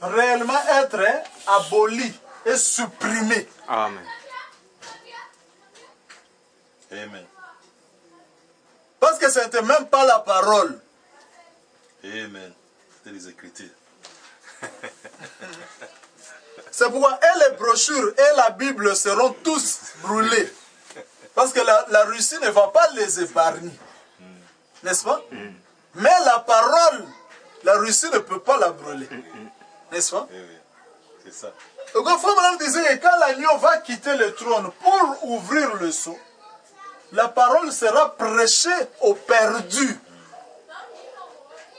réellement être aboli et supprimé. Amen. Amen. Parce que ce n'était même pas la parole. Amen. C'était les Écritures. C'est pourquoi et les brochures et la Bible seront tous brûlés. Parce que la Russie ne va pas les épargner. N'est-ce pas? Mais la parole, la Russie ne peut pas la brûler. N'est-ce pas? Oui, oui. C'est ça. Donc, il faut me dire que quand l'agneau va quitter le trône pour ouvrir le sceau, la parole sera prêchée aux perdus.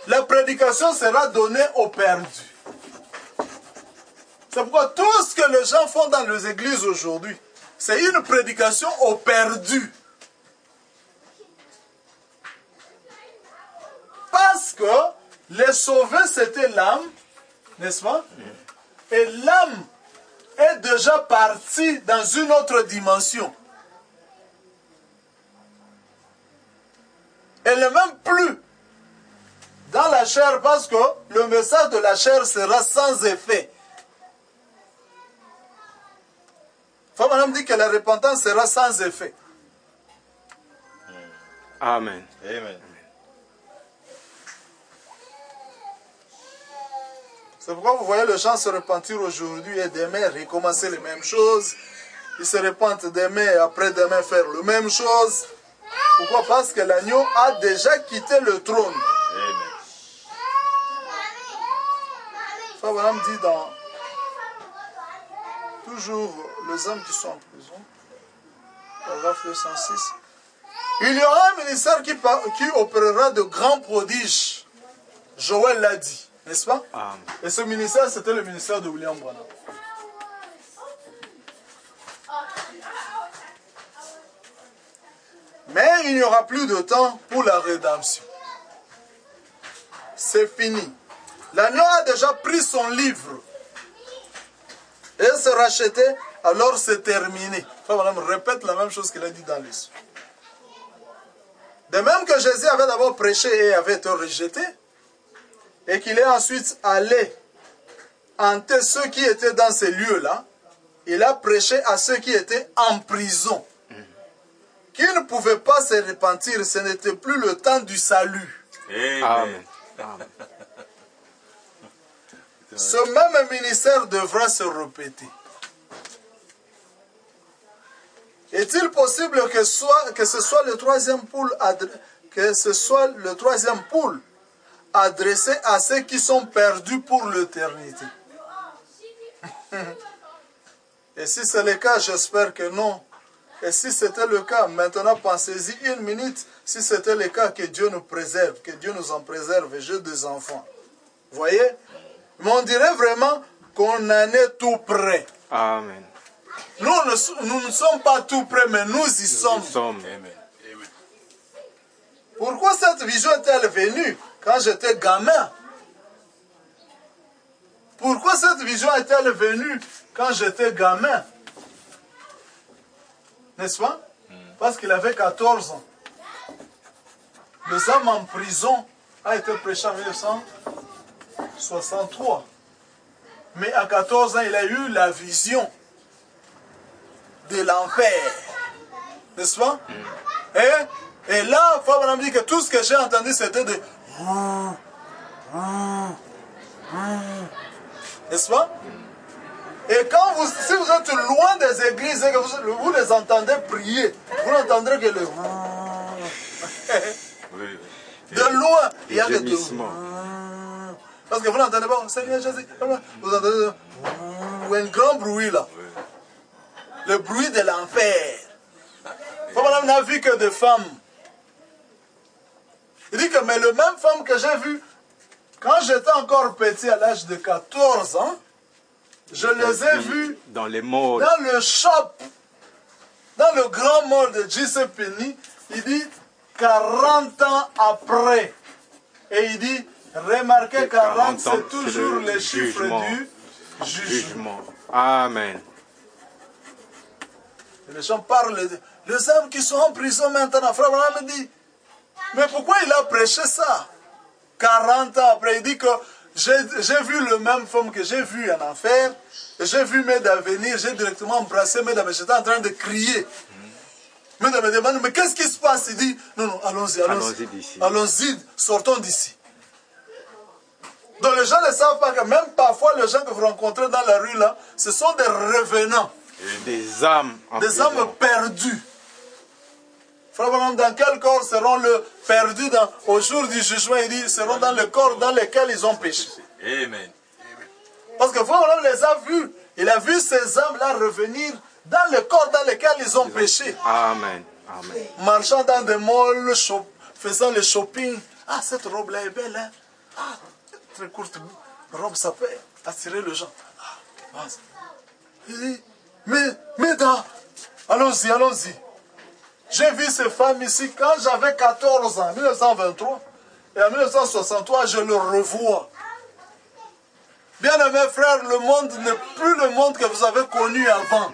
La prédication sera donnée aux perdus. C'est pourquoi tout ce que les gens font dans les églises aujourd'hui, c'est une prédication aux perdus. Parce que les sauvés, c'était l'âme, n'est-ce pas? Et l'âme est déjà partie dans une autre dimension. Elle n'est même plus dans la chair parce que le message de la chair sera sans effet. Madame dit que la repentance sera sans effet. Amen. Amen. C'est pourquoi vous voyez les gens se repentir aujourd'hui et demain recommencer les mêmes choses. Ils se repentent demain et après-demain faire la même chose. Pourquoi? Parce que l'agneau a déjà quitté le trône. Amen. Frère Branham dit dans toujours les hommes qui sont en prison, paragraphe 206, il y aura un ministère qui opérera de grands prodiges. Joël l'a dit, n'est-ce pas? Amen. Et ce ministère, c'était le ministère de William Branham. Mais il n'y aura plus de temps pour la rédemption. C'est fini. L'agneau a déjà pris son livre. Et se racheter, alors c'est terminé. Frère Branham répète la même chose qu'il a dit dans les sons. De même que Jésus avait d'abord prêché et avait été rejeté, et qu'il est ensuite allé hanter ceux qui étaient dans ces lieux-là, il a prêché à ceux qui étaient en prison, qui ne pouvaient pas se repentir, ce n'était plus le temps du salut. Amen. Amen. Ce même ministère devra se répéter. Est-il possible que ce soit le troisième poule adressé à ceux qui sont perdus pour l'éternité? Et si c'est le cas, j'espère que non. Et si c'était le cas, maintenant pensez-y une minute, si c'était le cas, que Dieu nous préserve, que Dieu nous en préserve, et j'ai des enfants. Vous voyez? Mais on dirait vraiment qu'on en est tout près. Amen. Nous ne sommes pas tout près, mais nous y sommes. Amen. Pourquoi cette vision est-elle venue quand j'étais gamin? Pourquoi cette vision est-elle venue quand j'étais gamin? N'est-ce pas? Parce qu'il avait 14 ans. Les hommes en prison a été prêché en 1963. Mais à 14 ans, il a eu la vision de l'enfer. N'est-ce pas? Et là, Fabien me dit que tout ce que j'ai entendu, c'était de... N'est-ce pas? Et quand si vous êtes loin des églises et que vous les entendez prier, vous n'entendrez que le... De loin, il y a des... Parce que vous n'entendez pas, Seigneur Jésus, vous entendez un grand bruit là. Le bruit de l'enfer. Fabien n'a vu que des femmes. Il dit que mais le même femme que j'ai vue quand j'étais encore petit à l'âge de 14 ans, je les ai vus dans les malls, dans le shop, dans le grand mall de JCPenney. Il dit 40 ans après. Et il dit, remarquez 40, c'est toujours le chiffre du jugement. Amen. Et les gens parlent, les hommes qui sont en prison maintenant. Frère Abraham me dit, mais pourquoi il a prêché ça 40 ans après, il dit que j'ai vu le même femme que j'ai vu en enfer, j'ai vu Mesdames venir, j'ai directement embrassé Mesdames, j'étais en train de crier. Mesdames me demandent, mais qu'est-ce qui se passe? Il dit, non, allons-y, allons-y, sortons d'ici. Donc les gens ne savent pas que même parfois les gens que vous rencontrez dans la rue là, ce sont des revenants. Des âmes perdues. Frère Branham, dans quel corps seront perdus au jour du jugement? Il dit, seront dans le corps dans lequel ils ont péché. Amen. Parce que Frère Branham les a vus. Il a vu ces âmes-là revenir dans le corps dans lequel ils ont péché. Amen. Amen. Marchant dans des malls, faisant le shopping. Ah, cette robe-là est belle, hein? Ah, très courte robe, ça peut attirer les gens. Ah, il dit, mais allons-y, allons-y. J'ai vu ces femmes ici quand j'avais 14 ans, en 1923. Et en 1963, je le revois. Bien-aimés frères, le monde n'est plus le monde que vous avez connu avant.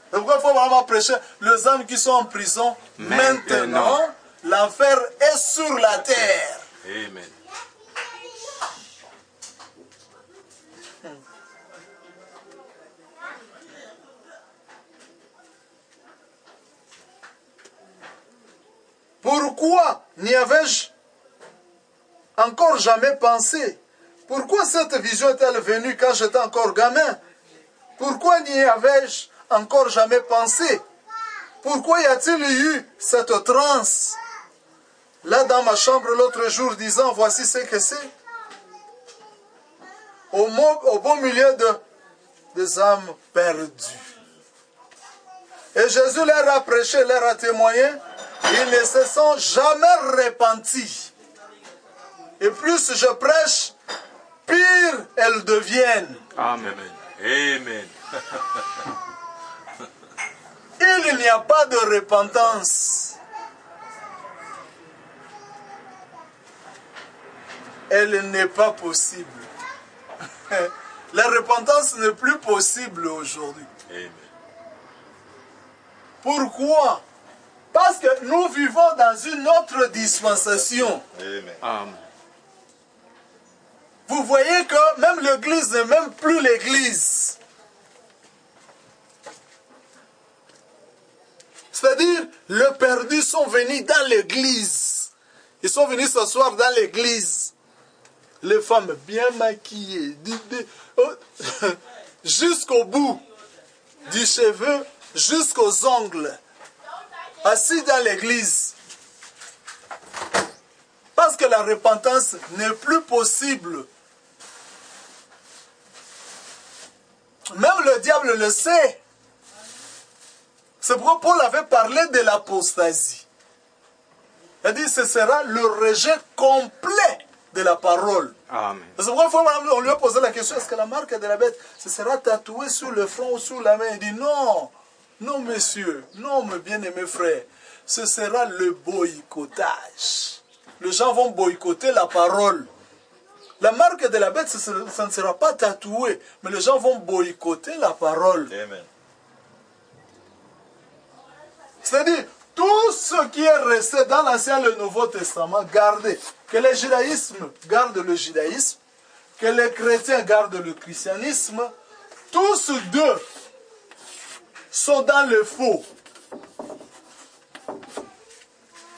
C'est pourquoi il faut vraiment prêcher les âmes qui sont en prison. Maintenant, l'enfer est sur la terre. Amen. Pourquoi n'y avais-je encore jamais pensé? Pourquoi cette vision est-elle venue quand j'étais encore gamin? Pourquoi n'y avais-je encore jamais pensé? Pourquoi y a-t-il eu cette transe là dans ma chambre l'autre jour disant voici ce que c'est? Au beau milieu des âmes perdues. Et Jésus leur a prêché, leur a témoigné. Ils ne se sont jamais repentis. Et plus je prêche, pire elles deviennent. Amen. Amen. Il n'y a pas de repentance. Elle n'est pas possible. La repentance n'est plus possible aujourd'hui. Amen. Pourquoi? Parce que nous vivons dans une autre dispensation. Amen. Amen. Vous voyez que même l'église n'est même plus l'église. C'est-à-dire, les perdus sont venus dans l'église. Ils sont venus s'asseoir dans l'église. Les femmes bien maquillées, jusqu'au bout, du cheveu jusqu'aux ongles, assis dans l'église. Parce que la repentance n'est plus possible. Même le diable le sait. C'est pourquoi Paul avait parlé de l'apostasie. Il a dit que ce sera le rejet complet de la parole. Amen. C'est pourquoi on lui a posé la question, est-ce que la marque de la bête, ce sera tatoué sur le front ou sur la main? Il dit non, non monsieur, non mes bien-aimés frères, ce sera le boycottage. Les gens vont boycotter la parole. La marque de la bête, ça ne sera pas tatoué, mais les gens vont boycotter la parole. Amen. C'est-à-dire, tout ce qui est resté dans l'Ancien et le Nouveau Testament, gardez. Que le judaïsme garde le judaïsme, que les chrétiens gardent le christianisme, tous deux sont dans le faux.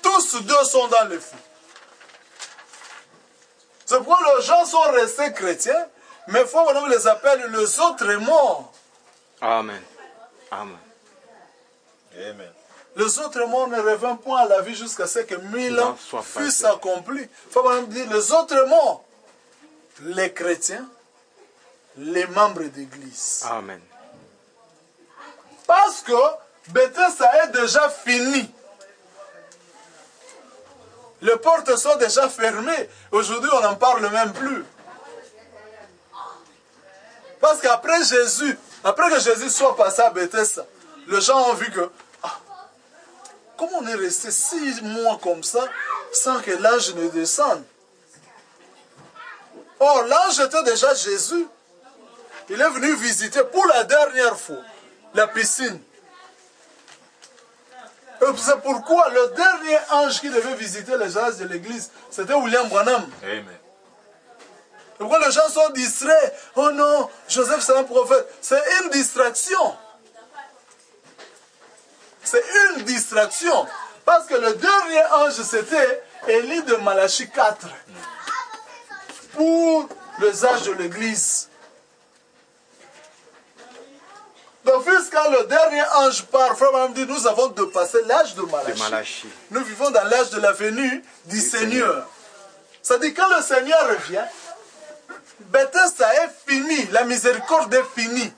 Tous deux sont dans le faux. C'est pourquoi les gens sont restés chrétiens, mais il faut qu'on les appelle les autres morts. Amen. Amen. Amen. Les autres morts ne reviennent point à la vie jusqu'à ce que 1000 ans fussent accomplis. Il faut même dire les autres morts. Les chrétiens, les membres d'église. Amen. Parce que Bethesda est déjà fini. Les portes sont déjà fermées. Aujourd'hui, on n'en parle même plus. Parce qu'après Jésus, après que Jésus soit passé à Bethesda, les gens ont vu que comment on est resté 6 mois comme ça sans que l'ange ne descende? Or, l'ange était déjà Jésus. Il est venu visiter pour la dernière fois la piscine. Et c'est pourquoi le dernier ange qui devait visiter les gens de l'église, c'était William Branham. Amen. Pourquoi les gens sont distraits? Oh non, Joseph c'est un prophète. C'est une distraction. C'est une distraction. Parce que le dernier ange, c'était Élie de Malachie 4. Pour les âges de l'église. Donc, quand le dernier ange part, frère Madame dit, nous avons dépassé l'âge de Malachie. Nous vivons dans l'âge de la venue du Seigneur. C'est-à-dire, quand le Seigneur revient, Bethesda est fini, la miséricorde est finie.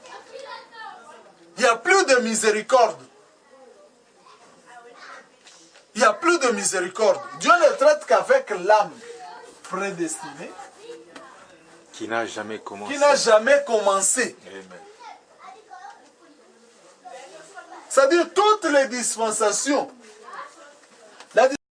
Il n'y a plus de miséricorde. Il n'y a plus de miséricorde. Dieu ne traite qu'avec l'âme prédestinée. Qui n'a jamais commencé. Qui n'a jamais commencé. Amen. C'est-à-dire toutes les dispensations. La